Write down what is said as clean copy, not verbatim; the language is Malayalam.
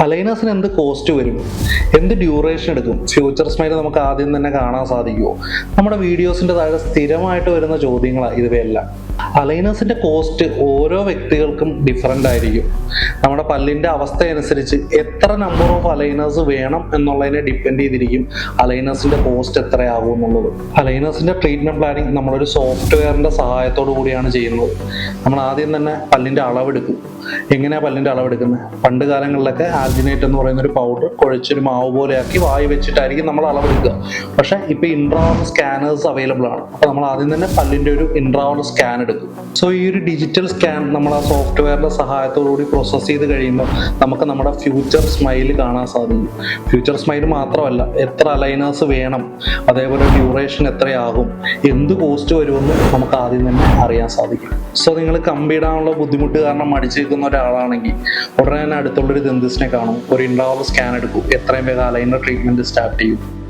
അലൈനേഴ്സിന് എന്ത് കോസ്റ്റ് വരും, എന്ത് ഡ്യൂറേഷൻ എടുക്കും, ഫ്യൂച്ചർ സ്മൈൽ നമുക്ക് ആദ്യം തന്നെ കാണാൻ സാധിക്കുമോ? നമ്മുടെ വീഡിയോസിന്റെ താഴെ സ്ഥിരമായിട്ട് വരുന്ന ചോദ്യങ്ങളാണ് ഇവയെല്ലാം. അലൈനേഴ്സിന്റെ കോസ്റ്റ് ഓരോ വ്യക്തികൾക്കും ഡിഫറെൻ്റ് ആയിരിക്കും. നമ്മുടെ പല്ലിന്റെ അവസ്ഥ അനുസരിച്ച് എത്ര നമ്പർ ഓഫ് അലൈനേഴ്സ് വേണം എന്നുള്ളതിനെ ഡിപ്പെൻഡ് ചെയ്തിരിക്കും അലൈനേഴ്സിന്റെ കോസ്റ്റ് എത്രയാകും എന്നുള്ളത്. അലൈനേഴ്സിന്റെ ട്രീറ്റ്മെന്റ് പ്ലാനിങ് നമ്മളൊരു സോഫ്റ്റ്വെയറിന്റെ സഹായത്തോടു കൂടിയാണ് ചെയ്യുന്നത്. നമ്മൾ ആദ്യം തന്നെ പല്ലിന്റെ അളവെടുക്കും. എങ്ങനെയാ പല്ലിന്റെ അളവെടുക്കുന്നത്? പണ്ട് കാലങ്ങളിലൊക്കെ ആൽജിനേറ്റ് എന്ന് പറയുന്ന ഒരു പൗഡർ കുഴച്ചൊരു മാവ് പോലെയാക്കി വായി വെച്ചിട്ടായിരിക്കും നമ്മൾ അളവെടുക്കുക. പക്ഷെ ഇപ്പൊ ഇൻട്രാവർ സ്കാനേഴ്സ് അവൈലബിൾ ആണ്. അപ്പൊ നമ്മൾ ആദ്യം തന്നെ പല്ലിന്റെ ഒരു ഇൻട്രാവർ സ്കാൻ എടുക്കും. സോ ഈ ഒരു ഡിജിറ്റൽ സ്കാൻ നമ്മൾ ആ സോഫ്റ്റ്വെയറിന്റെ സഹായത്തോടുകൂടി പ്രോസസ് ചെയ്ത് കഴിയുമ്പോൾ നമുക്ക് നമ്മുടെ ഫ്യൂച്ചർ സ്മൈൽ കാണാൻ സാധിക്കും. ഫ്യൂച്ചർ സ്മൈൽ മാത്രമല്ല, എത്ര അലൈനേഴ്സ് വേണം, അതേപോലെ ഡ്യൂറേഷൻ എത്രയാകും, എന്ത് കോസ്റ്റ് വരുമെന്ന് നമുക്ക് ആദ്യം തന്നെ അറിയാൻ സാധിക്കും. സോ നിങ്ങൾ കമ്പിയിടാനുള്ള ബുദ്ധിമുട്ട് കാരണം മടിച്ചു നിൽക്കുന്ന ഒരാളാണെങ്കിൽ ഉടനെ തന്നെ അടുത്തുള്ളൊരു ദന്തിസ്റ്റിനെ കാണും, ഒരു ഇൻട്രാവർ സ്കാൻ എടുക്കും, എത്രയും വേഗം അലൈനർ ട്രീറ്റ്മെന്റ് സ്റ്റാർട്ട് ചെയ്യും.